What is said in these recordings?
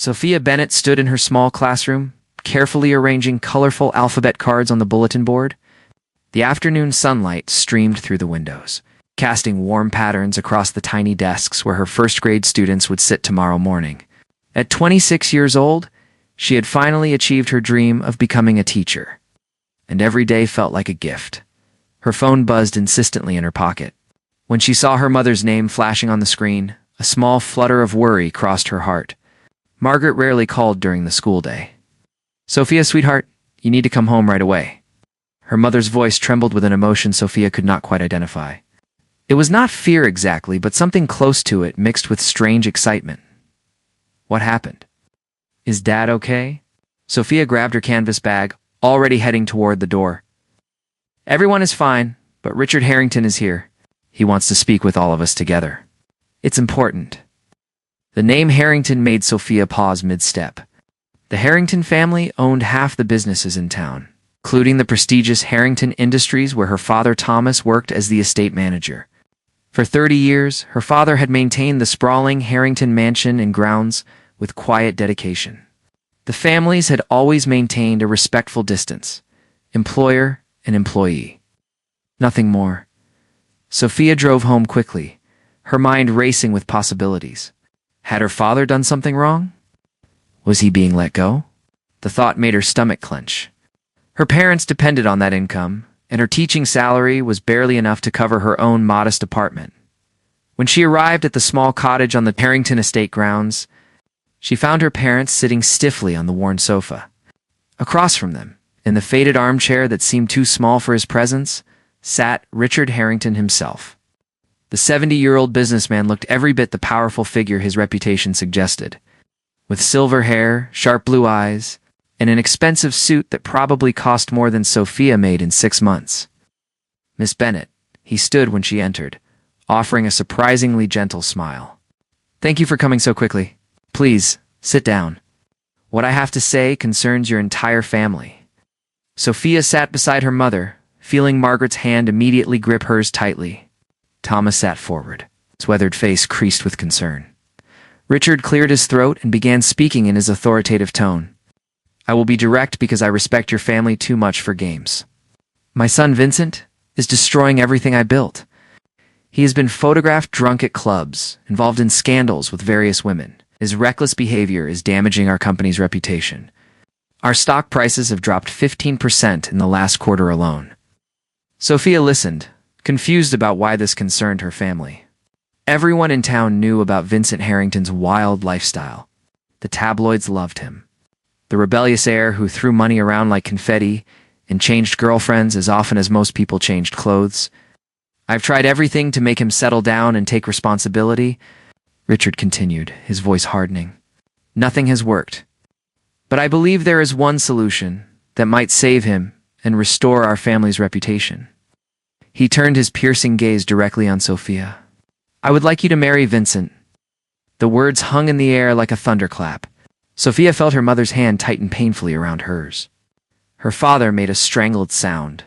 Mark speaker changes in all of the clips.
Speaker 1: Sophia Bennett stood in her small classroom, carefully arranging colorful alphabet cards on the bulletin board. The afternoon sunlight streamed through the windows, casting warm patterns across the tiny desks where her first-grade students would sit tomorrow morning. At 26 years old, she had finally achieved her dream of becoming a teacher, and every day felt like a gift. Her phone buzzed insistently in her pocket. When she saw her mother's name flashing on the screen, a small flutter of worry crossed her heart. Margaret rarely called during the school day. "Sophia, sweetheart, you need to come home right away." Her mother's voice trembled with an emotion Sophia could not quite identify. It was not fear exactly, but something close to it mixed with strange excitement. What happened? "Is Dad okay?" Sophia grabbed her canvas bag, already heading toward the door. "Everyone is fine, but Richard Harrington is here. He wants to speak with all of us together. It's important." The name Harrington made Sophia pause mid-step. The Harrington family owned half the businesses in town, including the prestigious Harrington Industries where her father Thomas worked as the estate manager. For 30 years, her father had maintained the sprawling Harrington mansion and grounds with quiet dedication. The families had always maintained a respectful distance, employer and employee. Nothing more. Sophia drove home quickly, her mind racing with possibilities. Had her father done something wrong? Was he being let go? The thought made her stomach clench. Her parents depended on that income, and her teaching salary was barely enough to cover her own modest apartment. When she arrived at the small cottage on the Harrington estate grounds, she found her parents sitting stiffly on the worn sofa. Across from them, in the faded armchair that seemed too small for his presence, sat Richard Harrington himself. The 70-year-old businessman looked every bit the powerful figure his reputation suggested. With silver hair, sharp blue eyes, and an expensive suit that probably cost more than Sophia made in 6 months. "Miss Bennett," he stood when she entered, offering a surprisingly gentle smile. "Thank you for coming so quickly. Please, sit down. What I have to say concerns your entire family." Sophia sat beside her mother, feeling Margaret's hand immediately grip hers tightly. Thomas sat forward, his weathered face creased with concern. Richard cleared his throat and began speaking in his authoritative tone. "I will be direct because I respect your family too much for games. My son Vincent is destroying everything I built. He has been photographed drunk at clubs, involved in scandals with various women. His reckless behavior is damaging our company's reputation. Our stock prices have dropped 15% in the last quarter alone." Sophia listened, confused about why this concerned her family. Everyone in town knew about Vincent Harrington's wild lifestyle. The tabloids loved him. The rebellious heir who threw money around like confetti and changed girlfriends as often as most people changed clothes. "I've tried everything to make him settle down and take responsibility," Richard continued, his voice hardening. "Nothing has worked. But I believe there is one solution that might save him and restore our family's reputation." He turned his piercing gaze directly on Sophia. "I would like you to marry Vincent." The words hung in the air like a thunderclap. Sophia felt her mother's hand tighten painfully around hers. Her father made a strangled sound.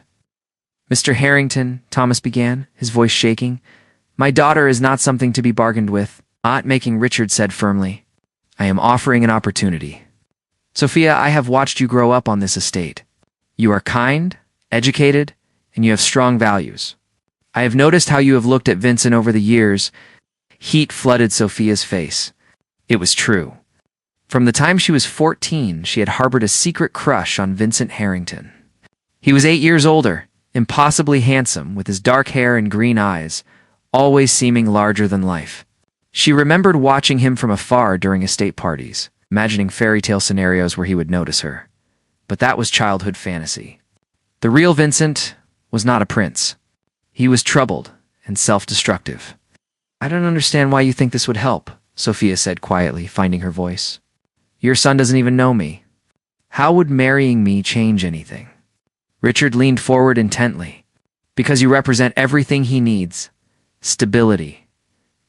Speaker 1: "Mr. Harrington," Thomas began, his voice shaking, "my daughter is not something to be bargained with." "Not making," Richard said firmly. "I am offering an opportunity. Sophia, I have watched you grow up on this estate. You are kind, educated, and you have strong values. I have noticed how you have looked at Vincent over the years." Heat flooded Sophia's face. It was true. From the time she was 14, she had harbored a secret crush on Vincent Harrington. He was 8 years older, impossibly handsome, with his dark hair and green eyes, always seeming larger than life. She remembered watching him from afar during estate parties, imagining fairy tale scenarios where he would notice her. But that was childhood fantasy. The real Vincent was not a prince. He was troubled and self-destructive. "I don't understand why you think this would help," Sophia said quietly, finding her voice. "Your son doesn't even know me. How would marrying me change anything?" Richard leaned forward intently. "Because you represent everything he needs. Stability,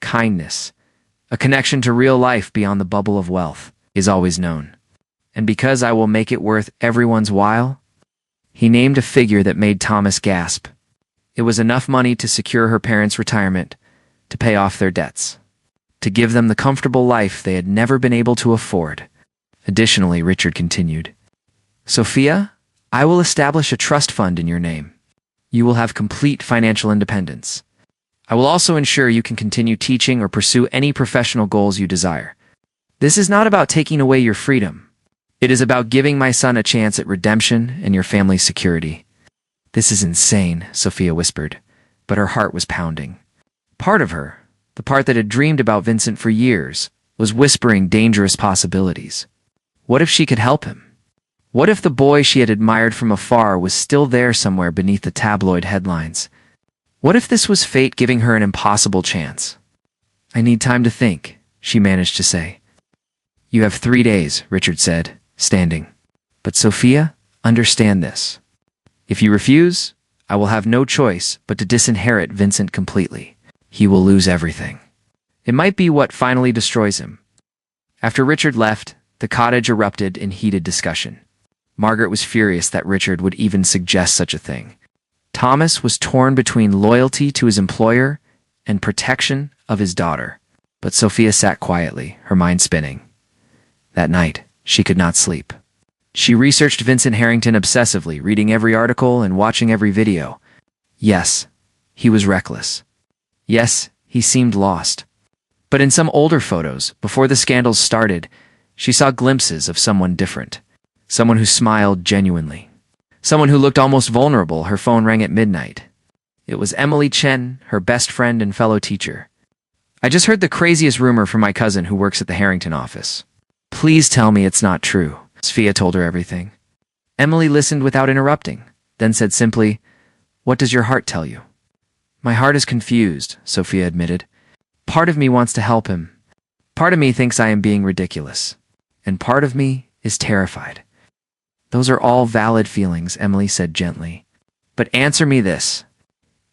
Speaker 1: kindness, a connection to real life beyond the bubble of wealth is always known. And because I will make it worth everyone's while." He named a figure that made Thomas gasp. It was enough money to secure her parents' retirement, to pay off their debts, to give them the comfortable life they had never been able to afford. Additionally, Richard continued, Sophia, I will establish a trust fund in your name. You will have complete financial independence. I will also ensure you can continue teaching or pursue any professional goals you desire. This is not about taking away your freedom. It is about giving my son a chance at redemption and your family's security. This is insane, Sophia whispered, but her heart was pounding. Part of her, the part that had dreamed about Vincent for years, was whispering dangerous possibilities. What if she could help him? What if the boy she had admired from afar was still there somewhere beneath the tabloid headlines? What if this was fate giving her an impossible chance? I need time to think, she managed to say. You have 3 days, Richard said, standing. But Sophia, understand this. If you refuse, I will have no choice but to disinherit Vincent completely. He will lose everything. It might be what finally destroys him. After Richard left, the cottage erupted in heated discussion. Margaret was furious that Richard would even suggest such a thing. Thomas was torn between loyalty to his employer and protection of his daughter. But Sophia sat quietly, her mind spinning. That night, she could not sleep. She researched Vincent Harrington obsessively, reading every article and watching every video. Yes, he was reckless. Yes, he seemed lost. But in some older photos, before the scandals started, she saw glimpses of someone different. Someone who smiled genuinely. Someone who looked almost vulnerable. Her phone rang at midnight. It was Emily Chen, her best friend and fellow teacher. I just heard the craziest rumor from my cousin who works at the Harrington office. Please tell me it's not true. Sophia told her everything. Emily listened without interrupting, then said simply, What does your heart tell you? My heart is confused, Sophia admitted. Part of me wants to help him. Part of me thinks I am being ridiculous. And part of me is terrified. Those are all valid feelings, Emily said gently. But answer me this.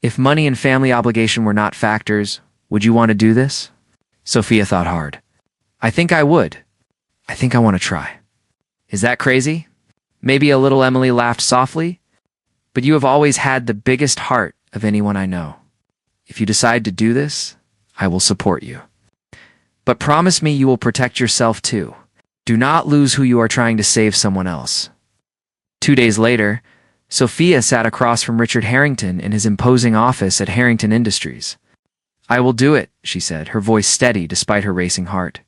Speaker 1: If money and family obligation were not factors, would you want to do this? Sophia thought hard. I think I would. I think I want to try. Is that crazy? Maybe a little. Emily laughed softly. But you have always had the biggest heart of anyone I know. If you decide to do this, I will support you. But promise me you will protect yourself too. Do not lose who you are trying to save someone else. 2 days later, Sophia sat across from Richard Harrington in his imposing office at Harrington Industries. I will do it, she said, her voice steady despite her racing heart.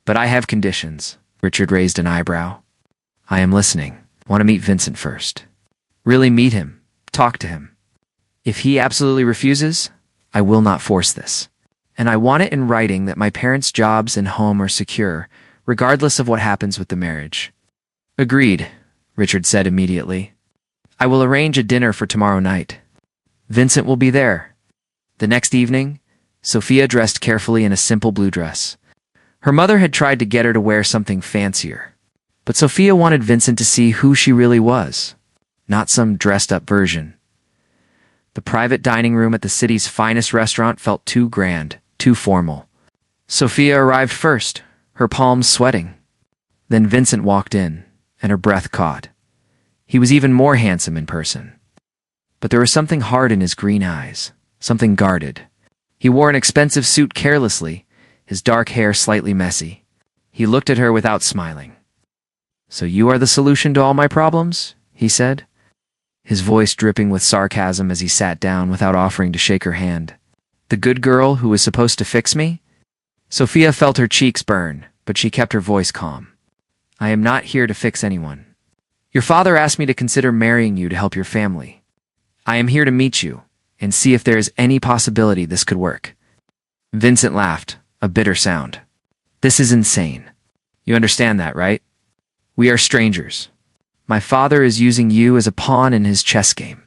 Speaker 1: But I have conditions. Richard raised an eyebrow. I am listening. Want to meet Vincent first. Really meet him. Talk to him. If he absolutely refuses, I will not force this. And I want it in writing that my parents' jobs and home are secure, regardless of what happens with the marriage. Agreed, Richard said immediately. I will arrange a dinner for tomorrow night. Vincent will be there. The next evening, Sophia dressed carefully in a simple blue dress. Her mother had tried to get her to wear something fancier, but Sophia wanted Vincent to see who she really was, not some dressed-up version. The private dining room at the city's finest restaurant felt too grand, too formal. Sophia arrived first, her palms sweating. Then Vincent walked in, and her breath caught. He was even more handsome in person. But there was something hard in his green eyes, something guarded. He wore an expensive suit carelessly, his dark hair slightly messy. He looked at her without smiling. So you are the solution to all my problems? He said, his voice dripping with sarcasm as he sat down without offering to shake her hand. The good girl who was supposed to fix me? Sophia felt her cheeks burn, but she kept her voice calm. I am not here to fix anyone. Your father asked me to consider marrying you to help your family. I am here to meet you and see if there is any possibility this could work. Vincent laughed, a bitter sound. This is insane. You understand that, right? We are strangers. My father is using you as a pawn in his chess game.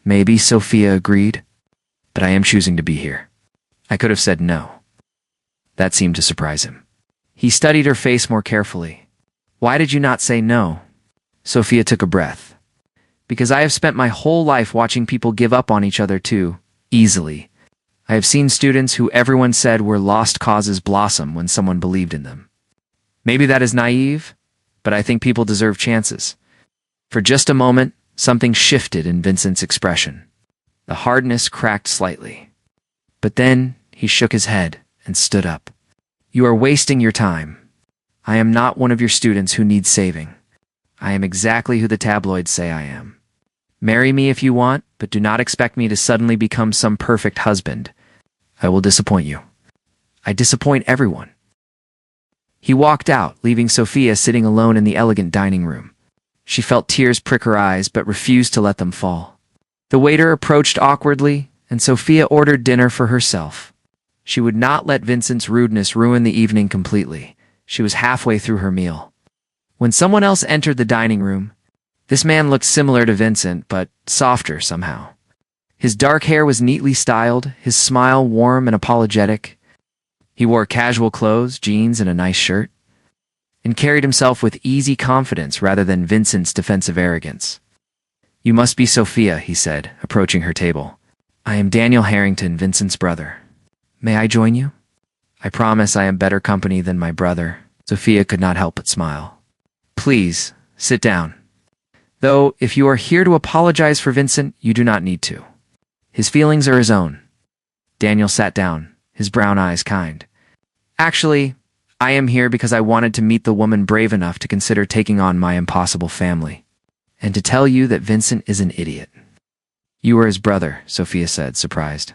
Speaker 1: Maybe, Sophia agreed, but I am choosing to be here. I could have said no. That seemed to surprise him. He studied her face more carefully. Why did you not say no? Sophia took a breath. Because I have spent my whole life watching people give up on each other too, easily. I have seen students who everyone said were lost causes blossom when someone believed in them. Maybe that is naive, but I think people deserve chances. For just a moment, something shifted in Vincent's expression. The hardness cracked slightly. But then he shook his head and stood up. You are wasting your time. I am not one of your students who needs saving. I am exactly who the tabloids say I am. Marry me if you want, but do not expect me to suddenly become some perfect husband. I will disappoint you. I disappoint everyone." He walked out, leaving Sophia sitting alone in the elegant dining room. She felt tears prick her eyes, but refused to let them fall. The waiter approached awkwardly, and Sophia ordered dinner for herself. She would not let Vincent's rudeness ruin the evening completely. She was halfway through her meal when someone else entered the dining room. This man looked similar to Vincent, but softer somehow. His dark hair was neatly styled, his smile warm and apologetic. He wore casual clothes, jeans, and a nice shirt, and carried himself with easy confidence rather than Vincent's defensive arrogance. "You must be Sophia," he said, approaching her table. "I am Daniel Harrington, Vincent's brother. May I join you?" "I promise I am better company than my brother." Sophia could not help but smile. "Please, sit down. Though, if you are here to apologize for Vincent, you do not need to. His feelings are his own." Daniel sat down, his brown eyes kind. "Actually, I am here because I wanted to meet the woman brave enough to consider taking on my impossible family, and to tell you that Vincent is an idiot." "You are his brother," Sophia said, surprised.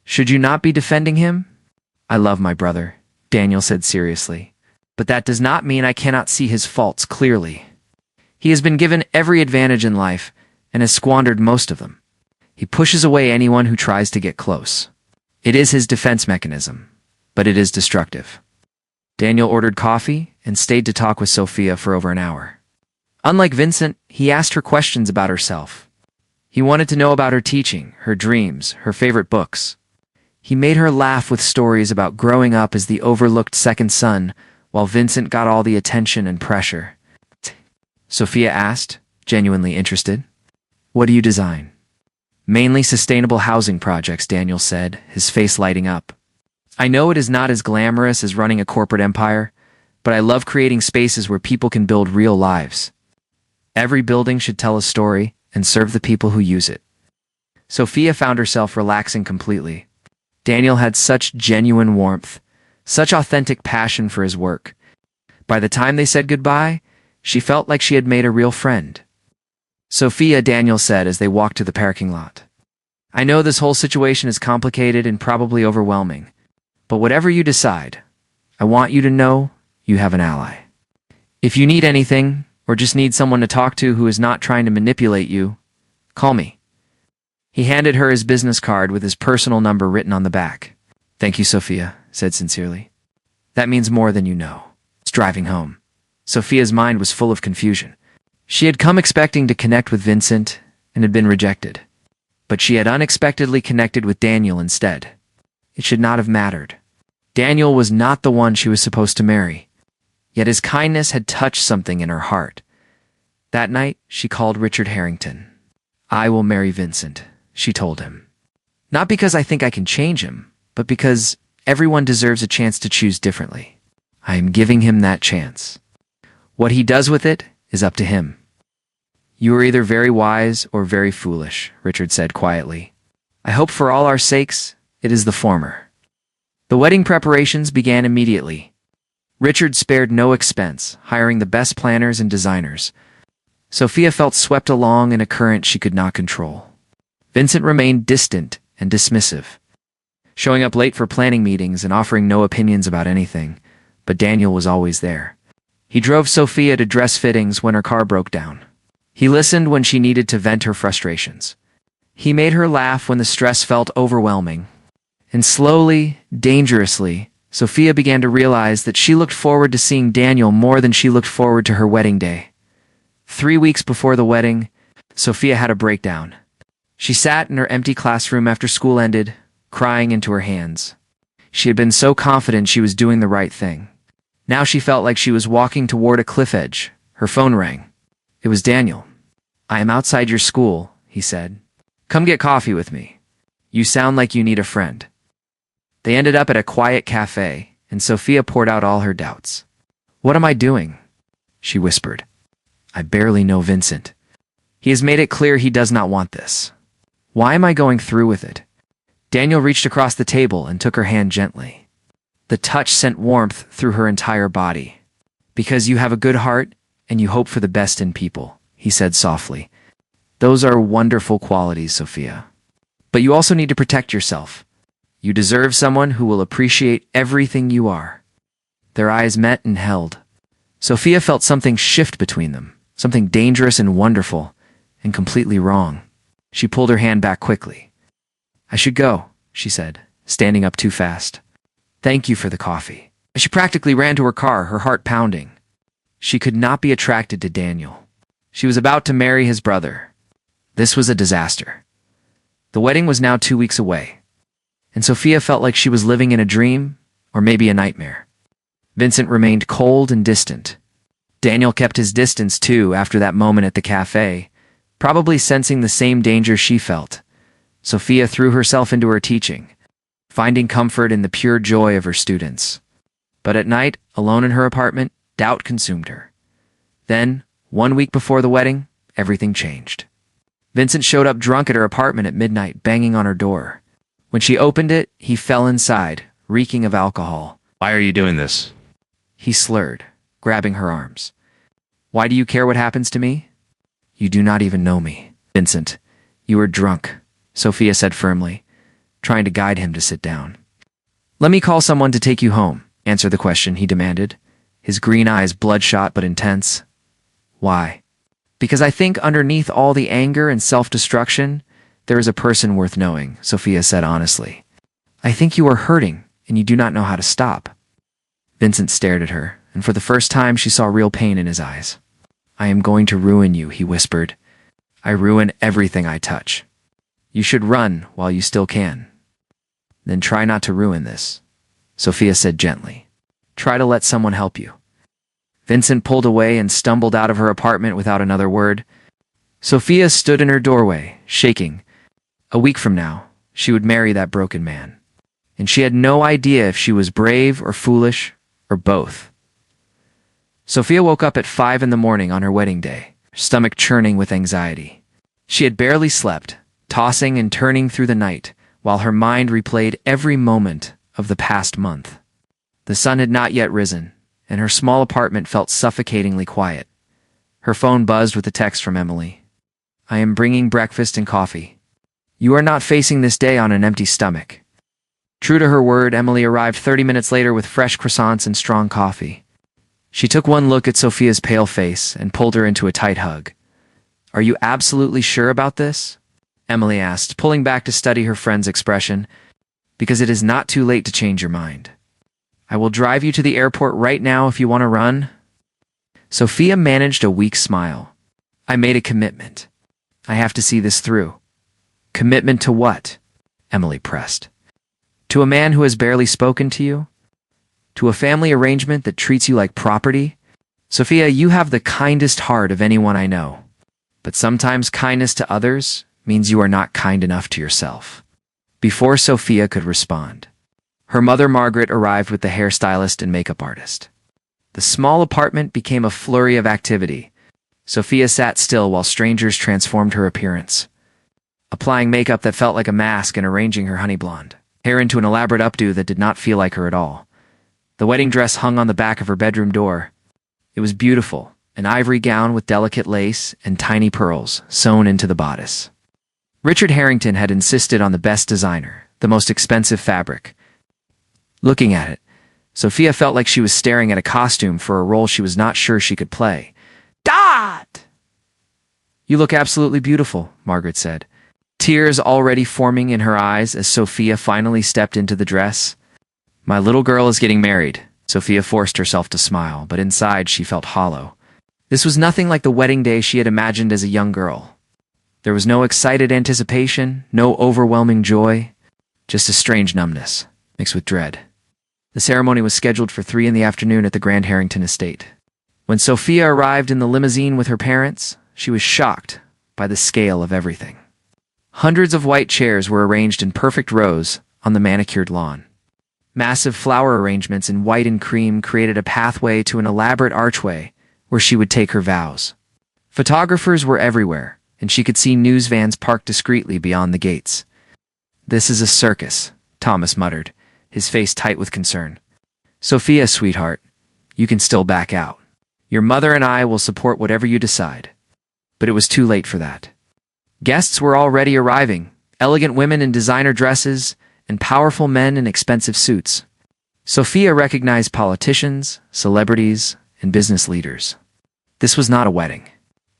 Speaker 1: "Should you not be defending him?" "I love my brother," Daniel said seriously, "but that does not mean I cannot see his faults clearly. He has been given every advantage in life and has squandered most of them. He pushes away anyone who tries to get close. It is his defense mechanism, but it is destructive." Daniel ordered coffee and stayed to talk with Sophia for over an hour. Unlike Vincent, he asked her questions about herself. He wanted to know about her teaching, her dreams, her favorite books. He made her laugh with stories about growing up as the overlooked second son, while Vincent got all the attention and pressure. Sophia asked, genuinely interested. "What do you design?" "Mainly sustainable housing projects," Daniel said, his face lighting up. "I know it is not as glamorous as running a corporate empire, but I love creating spaces where people can build real lives. Every building should tell a story and serve the people who use it." Sophia found herself relaxing completely. Daniel had such genuine warmth, such authentic passion for his work. By the time they said goodbye, she felt like she had made a real friend. "Sophia," Daniel said as they walked to the parking lot, "I know this whole situation is complicated and probably overwhelming, but whatever you decide, I want you to know you have an ally. If you need anything, or just need someone to talk to who is not trying to manipulate you, call me." He handed her his business card with his personal number written on the back. "Thank you," Sophia said sincerely. "That means more than you know." Driving home, Sophia's mind was full of confusion. She had come expecting to connect with Vincent and had been rejected. But she had unexpectedly connected with Daniel instead. It should not have mattered. Daniel was not the one she was supposed to marry. Yet his kindness had touched something in her heart. That night, she called Richard Harrington. "I will marry Vincent," she told him. "Not because I think I can change him, but because everyone deserves a chance to choose differently. I am giving him that chance. What he does with it is up to him." "You are either very wise or very foolish," Richard said quietly. "I hope for all our sakes, it is the former." The wedding preparations began immediately. Richard spared no expense, hiring the best planners and designers. Sophia felt swept along in a current she could not control. Vincent remained distant and dismissive, showing up late for planning meetings and offering no opinions about anything, but Daniel was always there. He drove Sophia to dress fittings when her car broke down. He listened when she needed to vent her frustrations. He made her laugh when the stress felt overwhelming. And slowly, dangerously, Sophia began to realize that she looked forward to seeing Daniel more than she looked forward to her wedding day. 3 weeks before the wedding, Sophia had a breakdown. She sat in her empty classroom after school ended, crying into her hands. She had been so confident she was doing the right thing. Now she felt like she was walking toward a cliff edge. Her phone rang. It was Daniel. "I am outside your school," he said. "Come get coffee with me. You sound like you need a friend." They ended up at a quiet cafe, and Sophia poured out all her doubts. "What am I doing?" she whispered. "I barely know Vincent. He has made it clear he does not want this. Why am I going through with it?" Daniel reached across the table and took her hand gently. The touch sent warmth through her entire body. Because you have a good heart and you hope for the best in people, he said softly. Those are wonderful qualities, Sophia. But you also need to protect yourself. You deserve someone who will appreciate everything you are. Their eyes met and held. Sophia felt something shift between them, something dangerous and wonderful, and completely wrong. She pulled her hand back quickly. I should go, she said, standing up too fast. Thank you for the coffee. She practically ran to her car, her heart pounding. She could not be attracted to Daniel. She was about to marry his brother. This was a disaster. The wedding was now 2 weeks away, and Sophia felt like she was living in a dream, or maybe a nightmare. Vincent remained cold and distant. Daniel kept his distance too after that moment at the cafe, probably sensing the same danger she felt. Sophia threw herself into her teaching, finding comfort in the pure joy of her students. But at night, alone in her apartment, doubt consumed her. Then, 1 week before the wedding, everything changed. Vincent showed up drunk at her apartment at midnight, banging on her door. When she opened it, he fell inside, reeking of alcohol.
Speaker 2: Why are you doing this?
Speaker 1: He slurred, grabbing her arms. Why do you care what happens to me? You do not even know me. Vincent, you are drunk, Sophia said firmly, trying to guide him to sit down. Let me call someone to take you home, answer the question he demanded, his green eyes bloodshot but intense. Why? Because I think underneath all the anger and self-destruction, there is a person worth knowing, Sophia said honestly. I think you are hurting, and you do not know how to stop. Vincent stared at her, and for the first time she saw real pain in his eyes. I am going to ruin you, he whispered. I ruin everything I touch. You should run while you still can. Then try not to ruin this, Sophia said gently. Try to let someone help you. Vincent pulled away and stumbled out of her apartment without another word. Sophia stood in her doorway, shaking. A week from now, she would marry that broken man. And she had no idea if she was brave or foolish or both. Sophia woke up at 5 a.m. on her wedding day, her stomach churning with anxiety. She had barely slept, tossing and turning through the night, while her mind replayed every moment of the past month. The sun had not yet risen, and her small apartment felt suffocatingly quiet. Her phone buzzed with a text from Emily. I am bringing breakfast and coffee. You are not facing this day on an empty stomach. True to her word, Emily arrived 30 minutes later with fresh croissants and strong coffee. She took one look at Sophia's pale face and pulled her into a tight hug. Are you absolutely sure about this? Emily asked, pulling back to study her friend's expression. Because it is not too late to change your mind. I will drive you to the airport right now if you want to run. Sophia managed a weak smile. I made a commitment. I have to see this through. Commitment to what? Emily pressed. To a man who has barely spoken to you? To a family arrangement that treats you like property? Sophia, you have the kindest heart of anyone I know. But sometimes kindness to others means you are not kind enough to yourself. Before Sophia could respond, her mother Margaret arrived with the hairstylist and makeup artist. The small apartment became a flurry of activity. Sophia sat still while strangers transformed her appearance, applying makeup that felt like a mask and arranging her honey blonde hair into an elaborate updo that did not feel like her at all. The wedding dress hung on the back of her bedroom door. It was beautiful, an ivory gown with delicate lace and tiny pearls sewn into the bodice. Richard Harrington had insisted on the best designer, the most expensive fabric. Looking at it, Sophia felt like she was staring at a costume for a role she was not sure she could play. Dot! You look absolutely beautiful, Margaret said, tears already forming in her eyes as Sophia finally stepped into the dress. My little girl is getting married. Sophia forced herself to smile, but inside she felt hollow. This was nothing like the wedding day she had imagined as a young girl. There was no excited anticipation, no overwhelming joy, just a strange numbness, mixed with dread. The ceremony was scheduled for 3 p.m. at the Grand Harrington estate. When Sophia arrived in the limousine with her parents, she was shocked by the scale of everything. Hundreds of white chairs were arranged in perfect rows on the manicured lawn. Massive flower arrangements in white and cream created a pathway to an elaborate archway where she would take her vows. Photographers were everywhere, and she could see news vans parked discreetly beyond the gates. This is a circus, Thomas muttered, his face tight with concern. Sophia, sweetheart, you can still back out. Your mother and I will support whatever you decide. But it was too late for that. Guests were already arriving, elegant women in designer dresses and powerful men in expensive suits. Sophia recognized politicians, celebrities, and business leaders. This was not a wedding.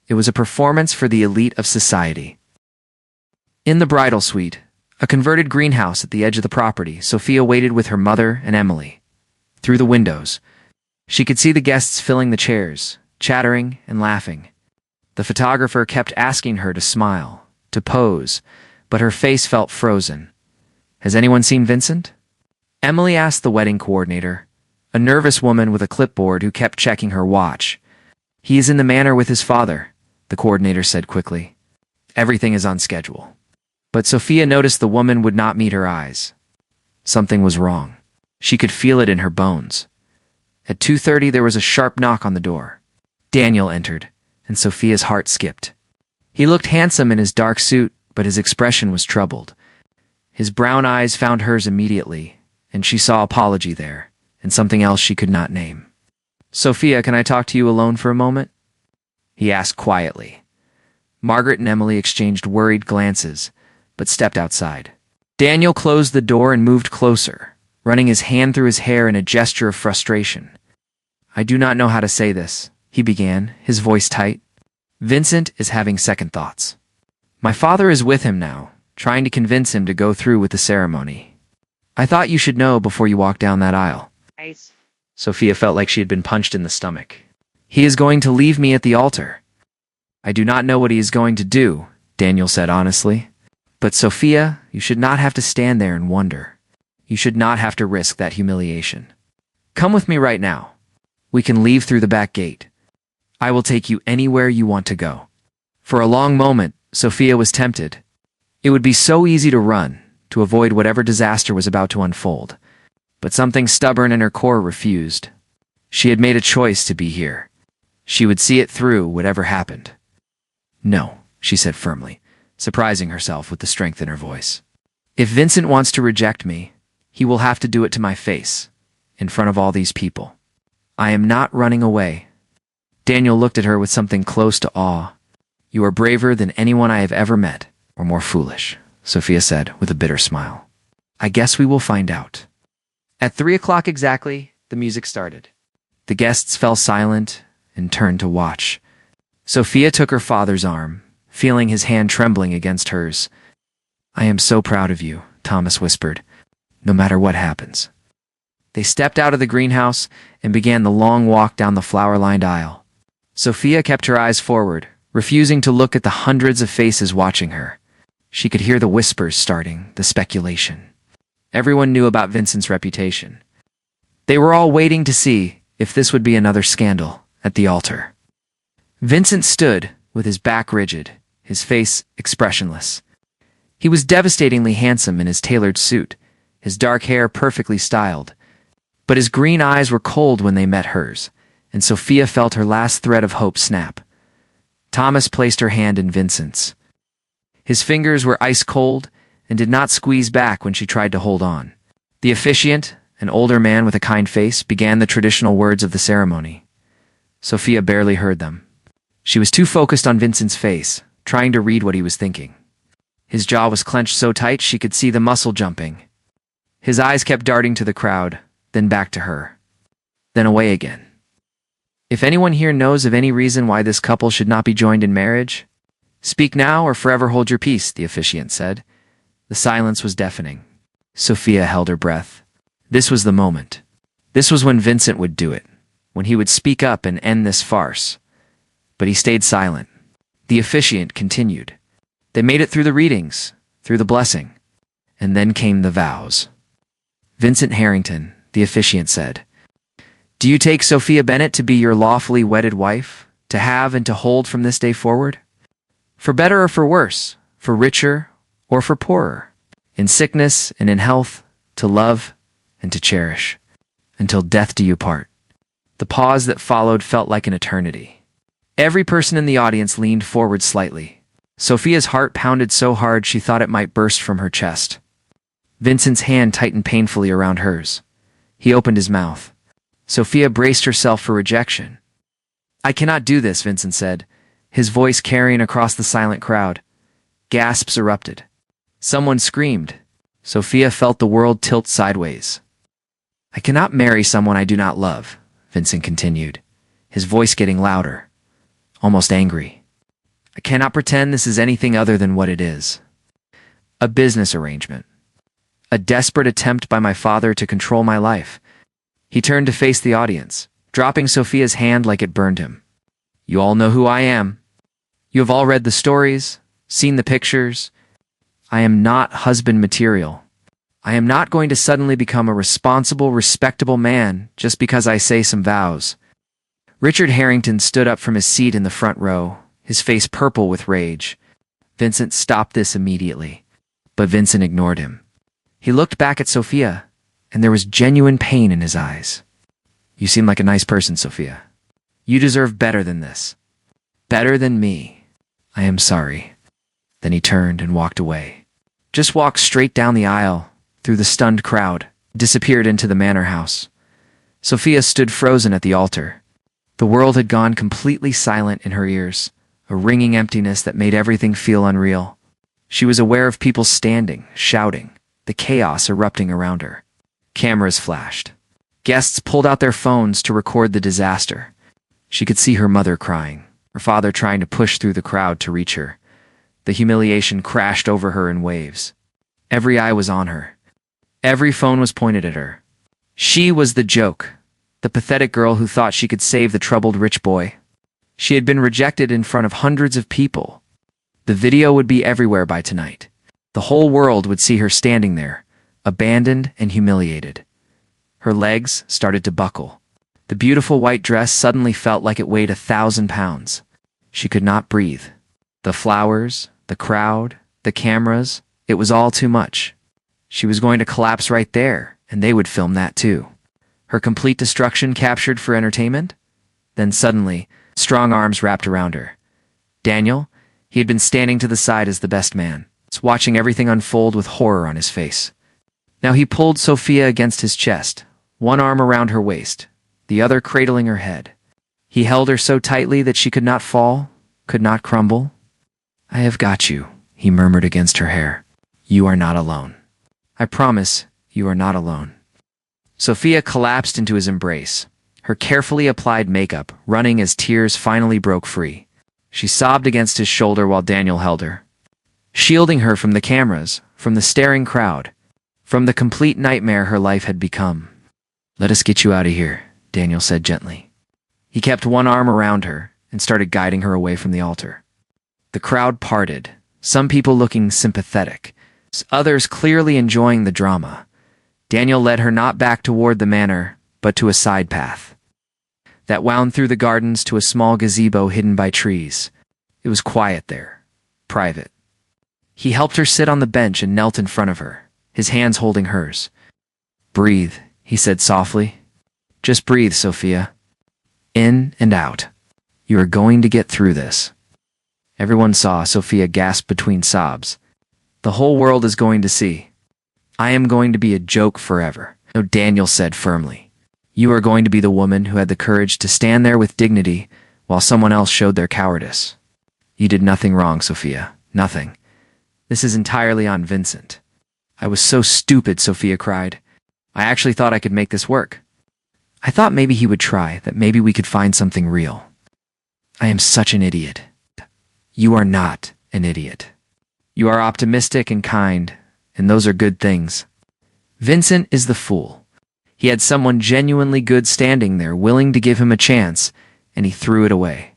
Speaker 1: It was a performance for the elite of society. In the bridal suite, a converted greenhouse at the edge of the property, Sophia waited with her mother and Emily. Through the windows, she could see the guests filling the chairs, chattering and laughing. The photographer kept asking her to smile, to pose, but her face felt frozen. Has anyone seen Vincent? Emily asked the wedding coordinator, a nervous woman with a clipboard who kept checking her watch. He is in the manor with his father, the coordinator said quickly. Everything is on schedule. But Sophia noticed the woman would not meet her eyes. Something was wrong. She could feel it in her bones. At 2:30 there was a sharp knock on the door. Daniel entered, and Sophia's heart skipped. He looked handsome in his dark suit, but his expression was troubled. His brown eyes found hers immediately, and she saw apology there, and something else she could not name. Sophia, can I talk to you alone for a moment? He asked quietly. Margaret and Emily exchanged worried glances, but stepped outside. Daniel closed the door and moved closer, running his hand through his hair in a gesture of frustration. I do not know how to say this, he began, his voice tight. Vincent is having second thoughts. My father is with him now, trying to convince him to go through with the ceremony. I thought you should know before you walk down that aisle.
Speaker 2: Nice.
Speaker 1: Sophia felt like she had been punched in the stomach. He is going to leave me at the altar. I do not know what he is going to do, Daniel said honestly. But Sophia, you should not have to stand there and wonder. You should not have to risk that humiliation. Come with me right now. We can leave through the back gate. I will take you anywhere you want to go. For a long moment, Sophia was tempted. It would be so easy to run, to avoid whatever disaster was about to unfold. But something stubborn in her core refused. She had made a choice to be here. She would see it through, whatever happened. No, she said firmly, surprising herself with the strength in her voice. If Vincent wants to reject me, he will have to do it to my face, in front of all these people. I am not running away. Daniel looked at her with something close to awe. You are braver than anyone I have ever met, or more foolish, Sophia said with a bitter smile. I guess we will find out. At 3 o'clock exactly, the music started. The guests fell silent and turned to watch. Sophia took her father's arm, feeling his hand trembling against hers. I am so proud of you, Thomas whispered, no matter what happens. They stepped out of the greenhouse and began the long walk down the flower-lined aisle. Sophia kept her eyes forward, refusing to look at the hundreds of faces watching her. She could hear the whispers starting, the speculation. Everyone knew about Vincent's reputation. They were all waiting to see if this would be another scandal at the altar. Vincent stood, with his back rigid, his face expressionless. He was devastatingly handsome in his tailored suit, his dark hair perfectly styled. But his green eyes were cold when they met hers, and Sophia felt her last thread of hope snap. Thomas placed her hand in Vincent's. His fingers were ice cold and did not squeeze back when she tried to hold on. The officiant, an older man with a kind face, began the traditional words of the ceremony. Sophia barely heard them. She was too focused on Vincent's face, trying to read what he was thinking. His jaw was clenched so tight she could see the muscle jumping. His eyes kept darting to the crowd, then back to her, then away again. If anyone here knows of any reason why this couple should not be joined in marriage, speak now or forever hold your peace, the officiant said. The silence was deafening. Sophia held her breath. This was the moment. This was when Vincent would do it, when he would speak up and end this farce. But he stayed silent. The officiant continued. They made it through the readings, through the blessing, and then came the vows. Vincent Harrington, the officiant said, do you take Sophia Bennett to be your lawfully wedded wife, to have and to hold from this day forward? For better or for worse, for richer or for poorer, in sickness and in health, to love and to cherish, until death do you part. The pause that followed felt like an eternity. Every person in the audience leaned forward slightly. Sophia's heart pounded so hard she thought it might burst from her chest. Vincent's hand tightened painfully around hers. He opened his mouth. Sophia braced herself for rejection. I cannot do this, Vincent said, his voice carrying across the silent crowd. Gasps erupted. Someone screamed. Sophia felt the world tilt sideways. I cannot marry someone I do not love, Vincent continued, his voice getting louder, almost angry. I cannot pretend this is anything other than what it is. A business arrangement. A desperate attempt by my father to control my life. He turned to face the audience, dropping Sophia's hand like it burned him. You all know who I am. You have all read the stories, seen the pictures. I am not husband material. I am not going to suddenly become a responsible, respectable man just because I say some vows. Richard Harrington stood up from his seat in the front row, his face purple with rage. Vincent stopped this immediately, but Vincent ignored him. He looked back at Sophia, and there was genuine pain in his eyes. You seem like a nice person, Sophia. You deserve better than this. Better than me. I am sorry. Then he turned and walked away. Just walked straight down the aisle, through the stunned crowd, disappeared into the manor house. Sophia stood frozen at the altar. The world had gone completely silent in her ears, a ringing emptiness that made everything feel unreal. She was aware of people standing, shouting, the chaos erupting around her. Cameras flashed. Guests pulled out their phones to record the disaster. She could see her mother crying, her father trying to push through the crowd to reach her. The humiliation crashed over her in waves. Every eye was on her. Every phone was pointed at her. She was the joke, the pathetic girl who thought she could save the troubled rich boy. She had been rejected in front of hundreds of people. The video would be everywhere by tonight. The whole world would see her standing there, abandoned and humiliated. Her legs started to buckle. The beautiful white dress suddenly felt like it weighed 1,000 pounds. She could not breathe. The flowers, the crowd, the cameras, it was all too much. She was going to collapse right there, and they would film that too. Her complete destruction captured for entertainment? Then suddenly, strong arms wrapped around her. Daniel, he had been standing to the side as the best man, watching everything unfold with horror on his face. Now he pulled Sophia against his chest, one arm around her waist, the other cradling her head. He held her so tightly that she could not fall, could not crumble. I have got you, he murmured against her hair. You are not alone. I promise you are not alone. Sophia collapsed into his embrace, her carefully applied makeup running as tears finally broke free. She sobbed against his shoulder while Daniel held her, shielding her from the cameras, from the staring crowd, from the complete nightmare her life had become. Let us get you out of here, Daniel said gently. He kept one arm around her and started guiding her away from the altar. The crowd parted, some people looking sympathetic, others clearly enjoying the drama. Daniel led her not back toward the manor, but to a side path that wound through the gardens to a small gazebo hidden by trees. It was quiet there, private. He helped her sit on the bench and knelt in front of her, his hands holding hers. Breathe, he said softly. Just breathe, Sophia. In and out. You are going to get through this. Everyone saw Sophia gasp between sobs. The whole world is going to see. I am going to be a joke forever. No, Daniel said firmly. You are going to be the woman who had the courage to stand there with dignity while someone else showed their cowardice. You did nothing wrong, Sophia. Nothing. This is entirely on Vincent. I was so stupid, Sophia cried. I actually thought I could make this work. I thought maybe he would try, that maybe we could find something real. I am such an idiot. You are not an idiot. You are optimistic and kind, and those are good things. Vincent is the fool. He had someone genuinely good standing there, willing to give him a chance, and he threw it away.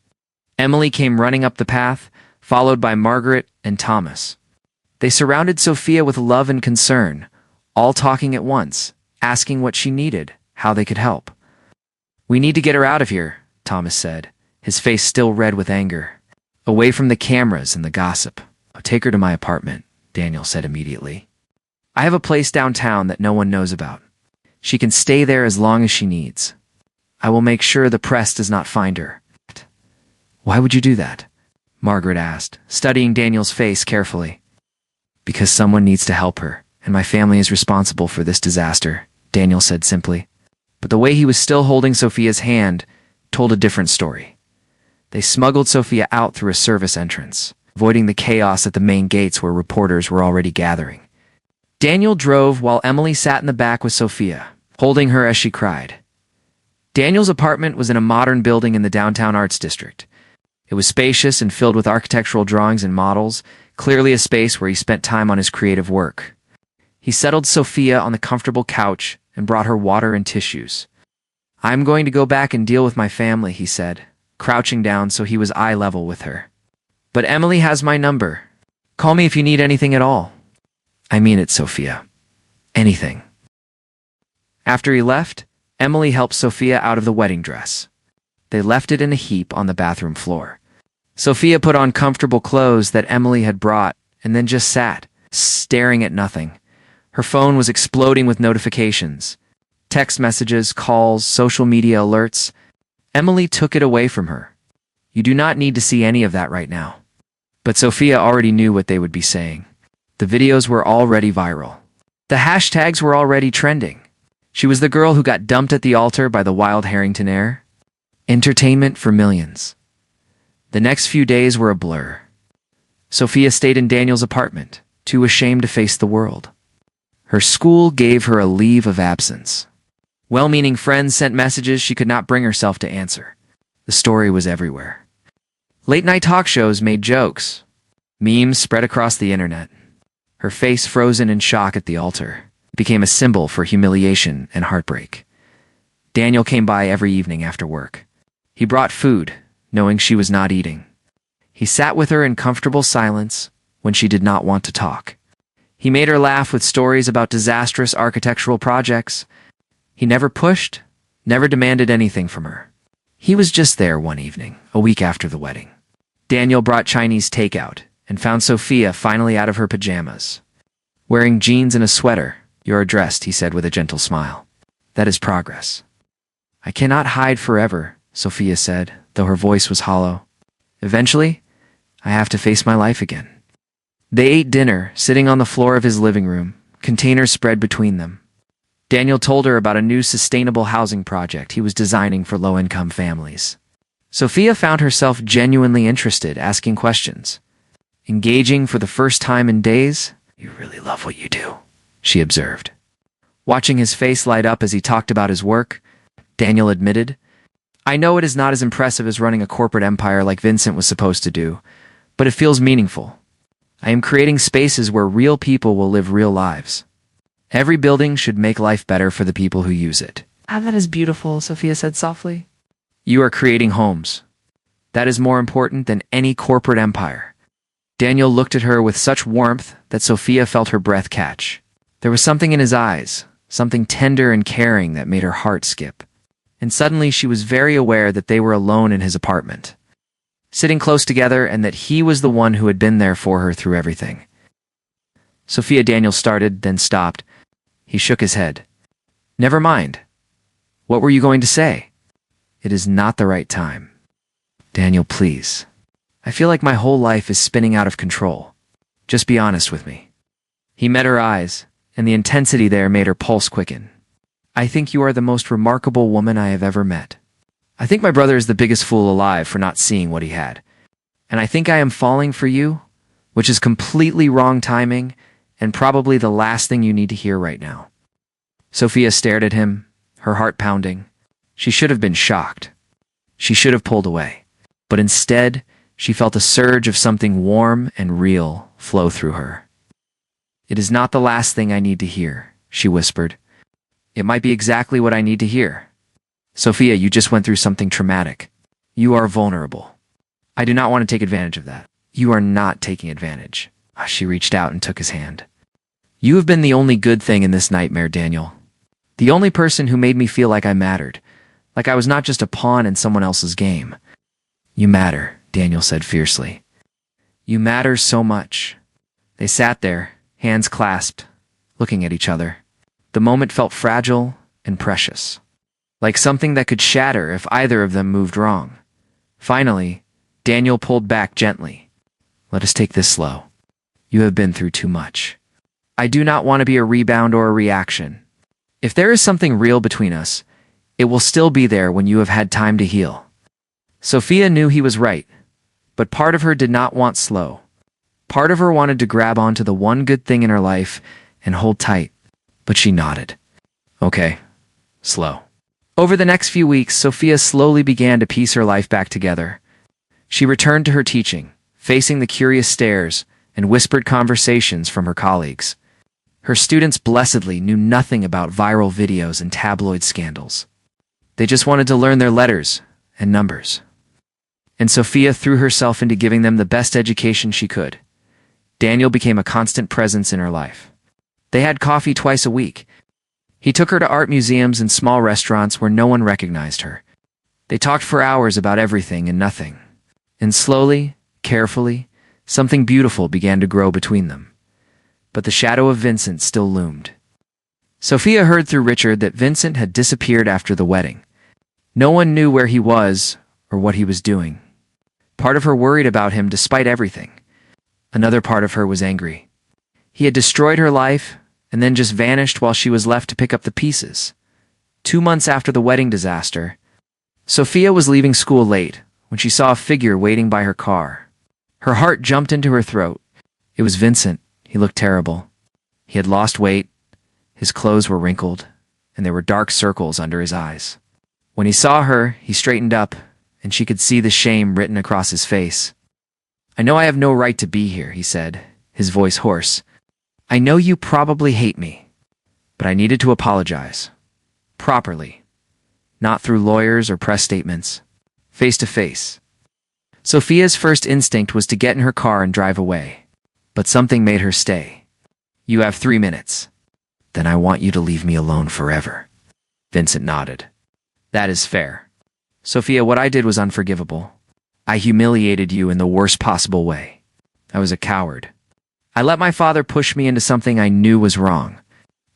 Speaker 1: Emily came running up the path, followed by Margaret and Thomas. They surrounded Sophia with love and concern, all talking at once, asking what she needed, how they could help. We need to get her out of here, Thomas said, his face still red with anger. Away from the cameras and the gossip. I'll take her to my apartment, Daniel said immediately. I have a place downtown that no one knows about. She can stay there as long as she needs. I will make sure the press does not find her. Why would you do that? Margaret asked, studying Daniel's face carefully. Because someone needs to help her, and my family is responsible for this disaster, Daniel said simply. But the way he was still holding Sophia's hand told a different story. They smuggled Sophia out through a service entrance, avoiding the chaos at the main gates where reporters were already gathering. Daniel drove while Emily sat in the back with Sophia, holding her as she cried. Daniel's apartment was in a modern building in the downtown arts district. It was spacious and filled with architectural drawings and models, clearly a space where he spent time on his creative work. He settled Sophia on the comfortable couch and brought her water and tissues. "I'm going to go back and deal with my family," he said, crouching down so he was eye level with her. "But Emily has my number. Call me if you need anything at all." "I mean it, Sophia. Anything." After he left, Emily helped Sophia out of the wedding dress. They left it in a heap on the bathroom floor. Sophia put on comfortable clothes that Emily had brought and then just sat, staring at nothing. Her phone was exploding with notifications. Text messages, calls, social media alerts. Emily took it away from her. "You do not need to see any of that right now." But Sophia already knew what they would be saying. The videos were already viral. The hashtags were already trending. She was the girl who got dumped at the altar by the wild Harrington heir. Entertainment for millions. The next few days were a blur. Sophia stayed in Daniel's apartment, too ashamed to face the world. Her school gave her a leave of absence. Well-meaning friends sent messages she could not bring herself to answer. The story was everywhere. Late-night talk shows made jokes. Memes spread across the internet. Her face frozen in shock at the altar became a symbol for humiliation and heartbreak. Daniel came by every evening after work. He brought food, knowing she was not eating. He sat with her in comfortable silence when she did not want to talk. He made her laugh with stories about disastrous architectural projects. He never pushed, never demanded anything from her. He was just there one evening, a week after the wedding. Daniel brought Chinese takeout and found Sophia finally out of her pajamas. "Wearing jeans and a sweater, you're dressed," he said with a gentle smile. "That is progress." "I cannot hide forever," Sophia said, though her voice was hollow. "Eventually, I have to face my life again." They ate dinner, sitting on the floor of his living room, containers spread between them. Daniel told her about a new sustainable housing project he was designing for low-income families. Sophia found herself genuinely interested, asking questions. Engaging for the first time in days. "You really love what you do," she observed. Watching his face light up as he talked about his work, Daniel admitted, "I know it is not as impressive as running a corporate empire like Vincent was supposed to do, but it feels meaningful. I am creating spaces where real people will live real lives. Every building should make life better for the people who use it." "Ah, that is beautiful," Sophia said softly. "You are creating homes. That is more important than any corporate empire." Daniel looked at her with such warmth that Sophia felt her breath catch. There was something in his eyes, something tender and caring that made her heart skip. And suddenly she was very aware that they were alone in his apartment, sitting close together, and that he was the one who had been there for her through everything. "Sophia," Daniel started, then stopped. He shook his head. "Never mind. What were you going to say?" "It is not the right time." "Daniel, please. I feel like my whole life is spinning out of control. Just be honest with me." He met her eyes, and the intensity there made her pulse quicken. "I think you are the most remarkable woman I have ever met. I think my brother is the biggest fool alive for not seeing what he had. And I think I am falling for you, which is completely wrong timing and probably the last thing you need to hear right now." Sophia stared at him, her heart pounding. She should have been shocked. She should have pulled away. But instead, she felt a surge of something warm and real flow through her. "It is not the last thing I need to hear," she whispered. "It might be exactly what I need to hear. Sophia, you just went through something traumatic. You are vulnerable. I do not want to take advantage of that." "You are not taking advantage." She reached out and took his hand. "You have been the only good thing in this nightmare, Daniel. The only person who made me feel like I mattered, like I was not just a pawn in someone else's game." "You matter," Daniel said fiercely. "You matter so much." They sat there, hands clasped, looking at each other. The moment felt fragile and precious, like something that could shatter if either of them moved wrong. Finally, Daniel pulled back gently. "Let us take this slow. You have been through too much. I do not want to be a rebound or a reaction. If there is something real between us, it will still be there when you have had time to heal." Sophia knew he was right, but part of her did not want slow. Part of her wanted to grab onto the one good thing in her life and hold tight, but she nodded. Okay, slow. Over the next few weeks, Sophia slowly began to piece her life back together. She returned to her teaching, facing the curious stares and whispered conversations from her colleagues. Her students blessedly knew nothing about viral videos and tabloid scandals. They just wanted to learn their letters and numbers. And Sophia threw herself into giving them the best education she could. Daniel became a constant presence in her life. They had coffee twice a week. He took her to art museums and small restaurants where no one recognized her. They talked for hours about everything and nothing. And slowly, carefully, something beautiful began to grow between them. But the shadow of Vincent still loomed. Sophia heard through Richard that Vincent had disappeared after the wedding. No one knew where he was or what he was doing. Part of her worried about him despite everything. Another part of her was angry. He had destroyed her life and then just vanished while she was left to pick up the pieces. 2 months after the wedding disaster, Sophia was leaving school late when she saw a figure waiting by her car. Her heart jumped into her throat. It was Vincent. He looked terrible. He had lost weight, his clothes were wrinkled, and there were dark circles under his eyes. When he saw her, he straightened up, and she could see the shame written across his face. "I know I have no right to be here," he said, his voice hoarse. "I know you probably hate me, but I needed to apologize. Properly. Not through lawyers or press statements. Face to face." Sophia's first instinct was to get in her car and drive away, but something made her stay. "You have 3 minutes. Then I want you to leave me alone forever." Vincent nodded. "That is fair. Sophia, what I did was unforgivable. I humiliated you in the worst possible way. I was a coward. I let my father push me into something I knew was wrong,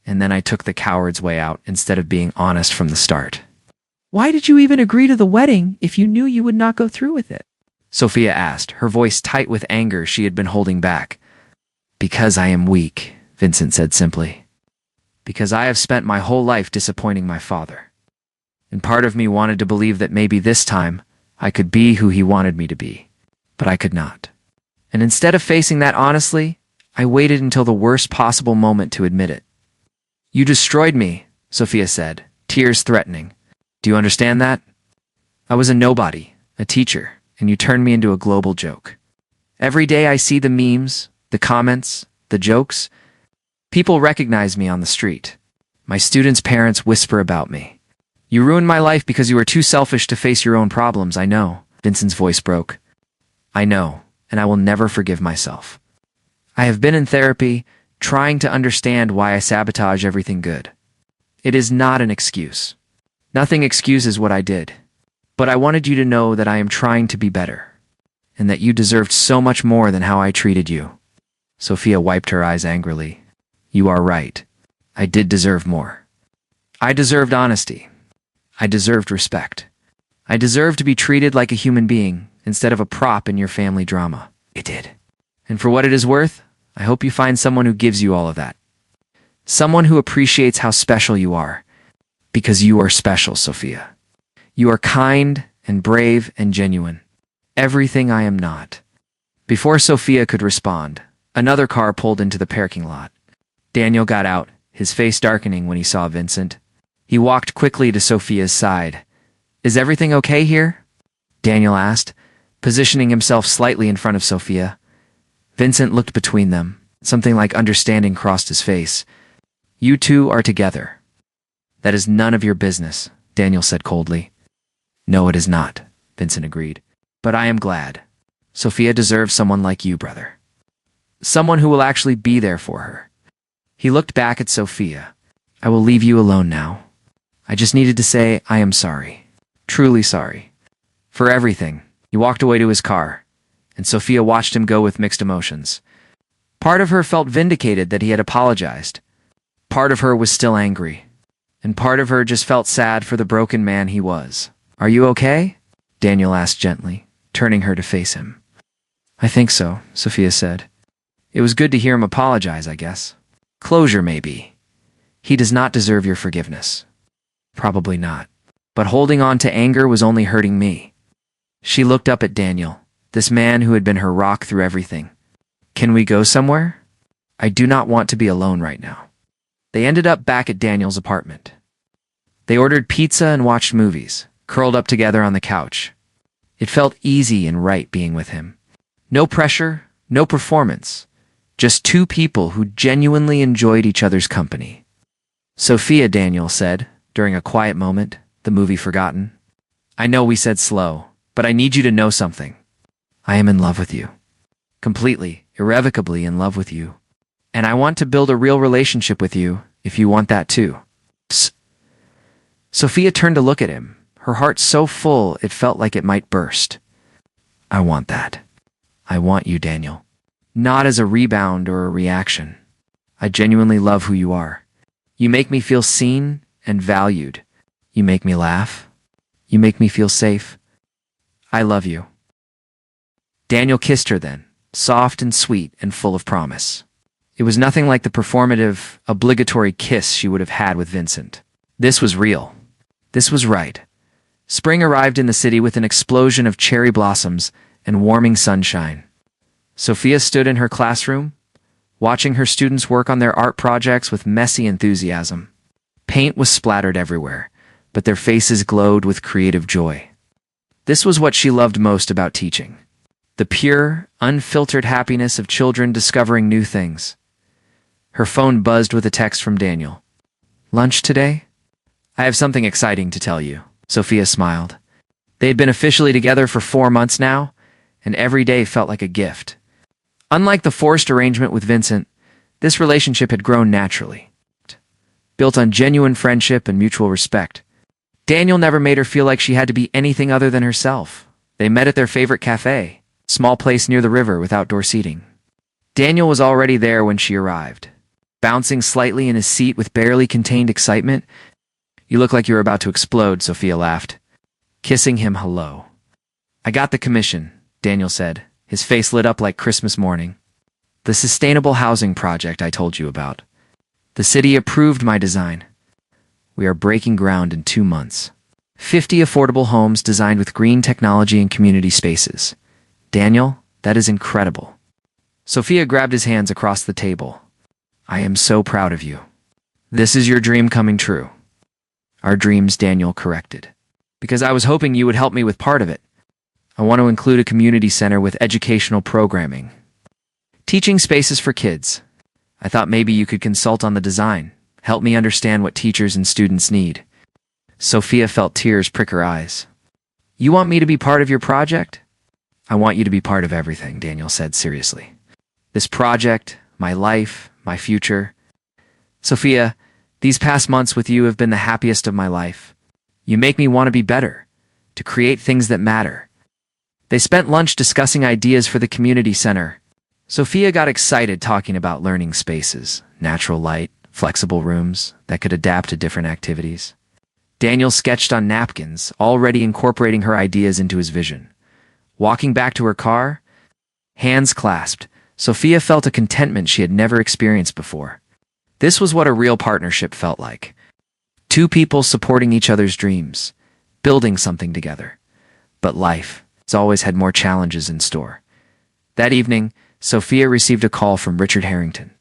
Speaker 1: and then I took the coward's way out instead of being honest from the start."
Speaker 2: "Why did you even agree to the wedding if you knew you would not go through with it?"
Speaker 1: Sophia asked, her voice tight with anger she had been holding back. "Because I am weak," Vincent said simply. "Because I have spent my whole life disappointing my father. And part of me wanted to believe that maybe this time I could be who he wanted me to be, but I could not. And instead of facing that honestly, I waited until the worst possible moment to admit it." "You destroyed me," Sophia said, tears threatening. "Do you understand that? I was a nobody, a teacher, and you turned me into a global joke. Every day I see the memes, the comments, the jokes. People recognize me on the street. My students' parents whisper about me. You ruined my life because you were too selfish to face your own problems, I know." Vincent's voice broke. "I know, and I will never forgive myself. I have been in therapy, trying to understand why I sabotage everything good. It is not an excuse. Nothing excuses what I did. But I wanted you to know that I am trying to be better, and that you deserved so much more than how I treated you." Sophia wiped her eyes angrily. "You are right. I did deserve more. I deserved honesty. I deserved respect. I deserved to be treated like a human being instead of a prop in your family drama. I did. And for what it is worth, I hope you find someone who gives you all of that. Someone who appreciates how special you are. Because you are special, Sophia. You are kind and brave and genuine. Everything I am not." Before Sophia could respond, another car pulled into the parking lot. Daniel got out, his face darkening when he saw Vincent. He walked quickly to Sophia's side. "Is everything okay here?" Daniel asked, positioning himself slightly in front of Sophia. Vincent looked between them. Something like understanding crossed his face. "You two are together." "That is none of your business," Daniel said coldly. "No, it is not," Vincent agreed. "But I am glad. Sophia deserves someone like you, brother. Someone who will actually be there for her." He looked back at Sophia. "I will leave you alone now. I just needed to say I am sorry. Truly sorry. For everything." He walked away to his car, and Sophia watched him go with mixed emotions. Part of her felt vindicated that he had apologized. Part of her was still angry. And part of her just felt sad for the broken man he was. "Are you okay?" Daniel asked gently, turning her to face him. "I think so," Sophia said. "It was good to hear him apologize, I guess. Closure, maybe. He does not deserve your forgiveness." "Probably not. But holding on to anger was only hurting me." She looked up at Daniel, this man who had been her rock through everything. Can we go somewhere? I do not want to be alone right now. They ended up back at Daniel's apartment. They ordered pizza and watched movies, curled up together on the couch. It felt easy and right being with him. No pressure, no performance. Just two people who genuinely enjoyed each other's company. Sophia, Daniel said, during a quiet moment, the movie forgotten. I know we said slow, but I need you to know something. I am in love with you. Completely, irrevocably in love with you. And I want to build a real relationship with you, if you want that too. Psst. Sophia turned to look at him, her heart so full it felt like it might burst. I want that. I want you, Daniel. Not as a rebound or a reaction. I genuinely love who you are. You make me feel seen and valued. You make me laugh. You make me feel safe. I love you. Daniel kissed her then, soft and sweet and full of promise. It was nothing like the performative, obligatory kiss she would have had with Vincent. This was real. This was right. Spring arrived in the city with an explosion of cherry blossoms and warming sunshine. Sophia stood in her classroom, watching her students work on their art projects with messy enthusiasm. Paint was splattered everywhere, but their faces glowed with creative joy. This was what she loved most about teaching. The pure, unfiltered happiness of children discovering new things. Her phone buzzed with a text from Daniel. Lunch today? I have something exciting to tell you, Sophia smiled. They had been officially together for 4 months now, and every day felt like a gift. Unlike the forced arrangement with Vincent, this relationship had grown naturally, built on genuine friendship and mutual respect. Daniel never made her feel like she had to be anything other than herself. They met at their favorite cafe, small place near the river with outdoor seating. Daniel was already there when she arrived, bouncing slightly in his seat with barely contained excitement. You look like you were about to explode, Sophia laughed, kissing him hello. I got the commission, Daniel said, his face lit up like Christmas morning. The sustainable housing project I told you about. The city approved my design. We are breaking ground in 2 months. 50 affordable homes designed with green technology and community spaces. Daniel, that is incredible. Sophia grabbed his hands across the table. I am so proud of you. This is your dream coming true. Our dreams, Daniel corrected. Because I was hoping you would help me with part of it. I want to include a community center with educational programming. Teaching spaces for kids. I thought maybe you could consult on the design, help me understand what teachers and students need. Sophia felt tears prick her eyes. You want me to be part of your project? I want you to be part of everything, Daniel said seriously. This project, my life, my future. Sophia, these past months with you have been the happiest of my life. You make me want to be better, to create things that matter. They spent lunch discussing ideas for the community center. Sophia got excited talking about learning spaces, natural light, flexible rooms that could adapt to different activities. Daniel sketched on napkins, already incorporating her ideas into his vision. Walking back to her car, hands clasped, Sophia felt a contentment she had never experienced before. This was what a real partnership felt like. Two people supporting each other's dreams, building something together. But life has always had more challenges in store. That evening, Sophia received a call from Richard Harrington.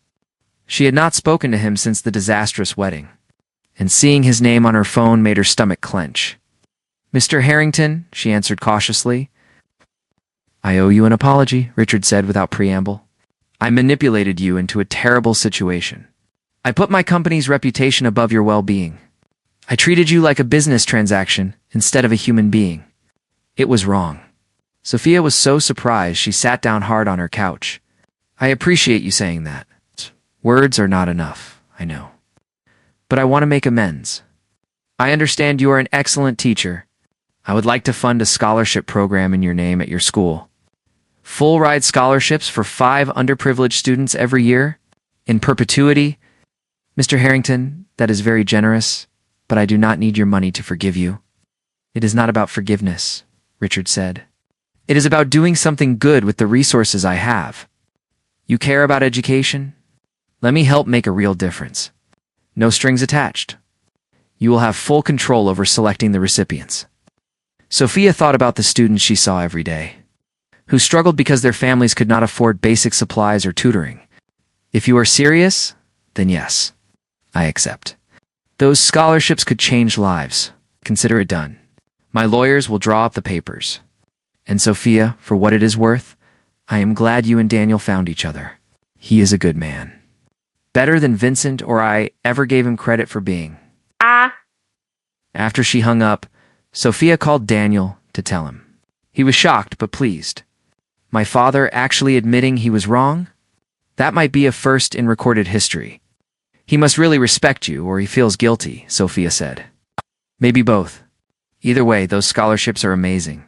Speaker 1: She had not spoken to him since the disastrous wedding, and seeing his name on her phone made her stomach clench. Mr. Harrington, she answered cautiously. I owe you an apology, Richard said without preamble. I manipulated you into a terrible situation. I put my company's reputation above your well-being. I treated you like a business transaction instead of a human being. It was wrong. Sophia was so surprised she sat down hard on her couch. I appreciate you saying that. Words are not enough, I know. But I want to make amends. I understand you are an excellent teacher. I would like to fund a scholarship program in your name at your school. Full-ride scholarships for 5 underprivileged students every year, in perpetuity. Mr. Harrington, that is very generous, but I do not need your money to forgive you. It is not about forgiveness, Richard said. It is about doing something good with the resources I have. You care about education? Let me help make a real difference. No strings attached. You will have full control over selecting the recipients. Sophia thought about the students she saw every day, who struggled because their families could not afford basic supplies or tutoring. If you are serious, then yes, I accept. Those scholarships could change lives. Consider it done. My lawyers will draw up the papers. And Sophia, for what it is worth, I am glad you and Daniel found each other. He is a good man. Better than Vincent or I ever gave him credit for being. After she hung up, Sophia called Daniel to tell him. He was shocked but pleased. My father actually admitting he was wrong? That might be a first in recorded history. He must really respect you or he feels guilty, Sophia said. Maybe both. Either way, those scholarships are amazing.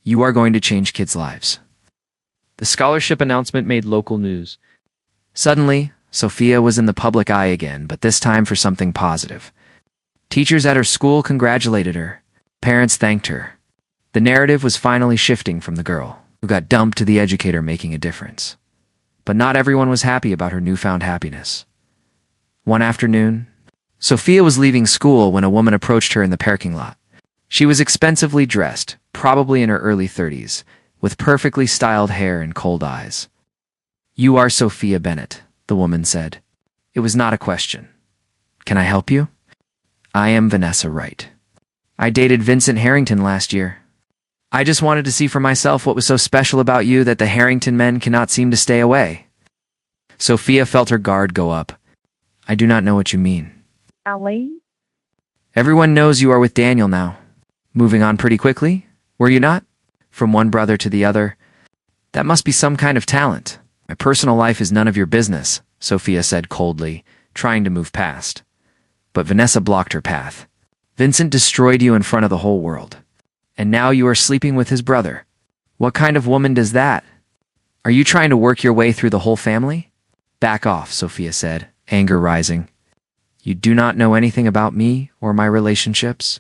Speaker 1: You are going to change kids' lives. The scholarship announcement made local news. Suddenly, Sophia was in the public eye again, but this time for something positive. Teachers at her school congratulated her. Parents thanked her. The narrative was finally shifting from the girl, who got dumped, to the educator making a difference. But not everyone was happy about her newfound happiness. One afternoon, Sophia was leaving school when a woman approached her in the parking lot. She was expensively dressed, probably in her early 30s, with perfectly styled hair and cold eyes. "You are Sophia Bennett," the woman said. It was not a question. "Can I help you?" "I am Vanessa Wright. I dated Vincent Harrington last year. I just wanted to see for myself what was so special about you that the Harrington men cannot seem to stay away." Sophia felt her guard go up. "I do not know what you mean."
Speaker 3: Ali?
Speaker 1: "Everyone knows you are with Daniel now. Moving on pretty quickly, were you not? From one brother to the other. That must be some kind of talent. My personal life is none of your business," Sophia said coldly, trying to move past. But Vanessa blocked her path. "Vincent destroyed you in front of the whole world. And now you are sleeping with his brother. What kind of woman does that? Are you trying to work your way through the whole family?" "Back off," Sophia said, anger rising. "You do not know anything about me or my relationships."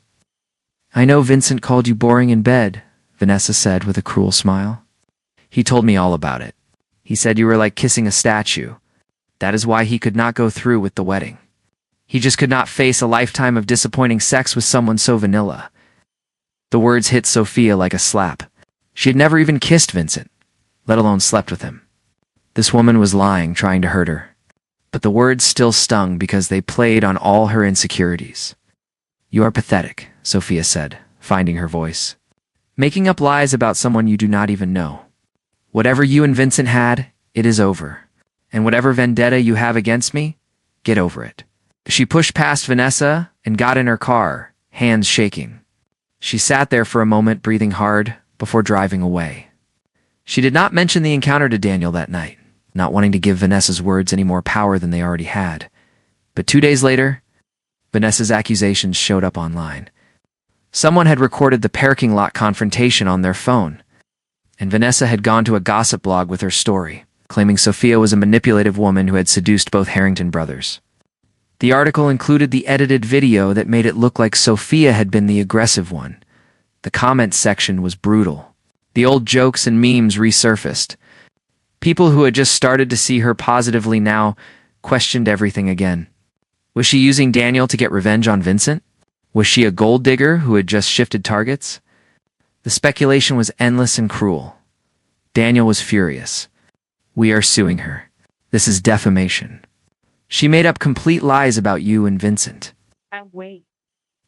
Speaker 1: "I know Vincent called you boring in bed," Vanessa said with a cruel smile. "He told me all about it. He said you were like kissing a statue. That is why he could not go through with the wedding. He just could not face a lifetime of disappointing sex with someone so vanilla." The words hit Sophia like a slap. She had never even kissed Vincent, let alone slept with him. This woman was lying, trying to hurt her. But the words still stung because they played on all her insecurities. "You are pathetic," Sophia said, finding her voice. "Making up lies about someone you do not even know. Whatever you and Vincent had, it is over. And whatever vendetta you have against me, get over it." She pushed past Vanessa and got in her car, hands shaking. She sat there for a moment, breathing hard, before driving away. She did not mention the encounter to Daniel that night, not wanting to give Vanessa's words any more power than they already had. But 2 days later, Vanessa's accusations showed up online. Someone had recorded the parking lot confrontation on their phone, and Vanessa had gone to a gossip blog with her story, claiming Sophia was a manipulative woman who had seduced both Harrington brothers. The article included the edited video that made it look like Sophia had been the aggressive one. The comments section was brutal. The old jokes and memes resurfaced. People who had just started to see her positively now questioned everything again. Was she using Daniel to get revenge on Vincent? Was she a gold digger who had just shifted targets? The speculation was endless and cruel. Daniel was furious. "We are suing her. This is defamation. She made up complete lies about you and Vincent."
Speaker 3: Wait.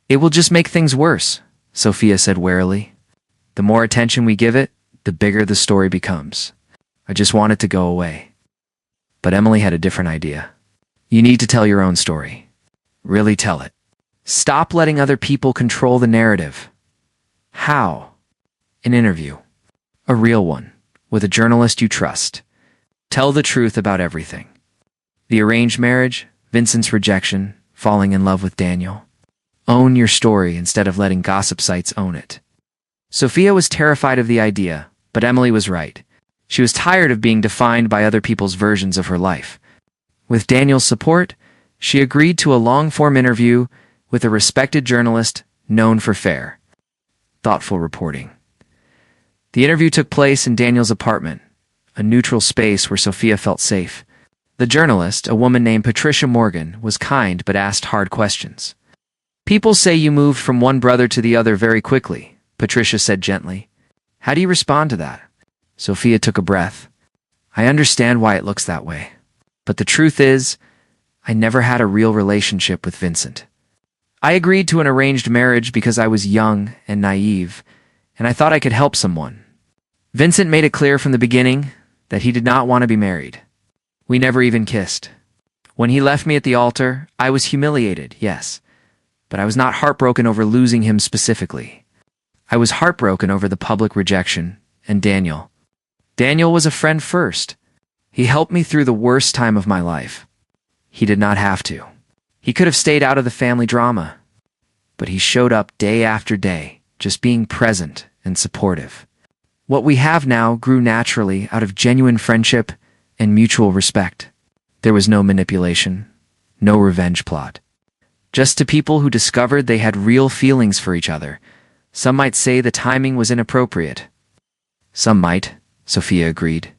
Speaker 1: "It will just make things worse," Sophia said warily. "The more attention we give it, the bigger the story becomes. I just want it to go away." But Emily had a different idea. "You need to tell your own story. Really tell it. Stop letting other people control the narrative." "How?" "An interview. A real one, with a journalist you trust. Tell the truth about everything. The arranged marriage, Vincent's rejection, falling in love with Daniel. Own your story instead of letting gossip sites own it." Sophia was terrified of the idea, but Emily was right. She was tired of being defined by other people's versions of her life. With Daniel's support, she agreed to a long-form interview with a respected journalist known for fair, thoughtful reporting. The interview took place in Daniel's apartment, a neutral space where Sophia felt safe. The journalist, a woman named Patricia Morgan, was kind but asked hard questions. "People say you moved from one brother to the other very quickly. Patricia said gently. How do you respond to that? Sophia took a breath. I understand why it looks that way. But the truth is, I never had a real relationship with Vincent. I agreed to an arranged marriage because I was young and naive, and I thought I could help someone. Vincent made it clear from the beginning that he did not want to be married. We never even kissed. When he left me at the altar, I was humiliated, yes, but I was not heartbroken over losing him specifically. I was heartbroken over the public rejection, and Daniel. Daniel was a friend first. He helped me through the worst time of my life. He did not have to. He could have stayed out of the family drama. But he showed up day after day, just being present and supportive. What we have now grew naturally out of genuine friendship and mutual respect. There was no manipulation, no revenge plot. Just two people who discovered they had real feelings for each other. Some might say the timing was inappropriate. Some might, Sophia agreed.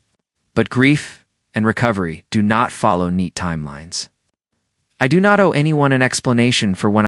Speaker 1: But grief and recovery do not follow neat timelines. I do not owe anyone an explanation for when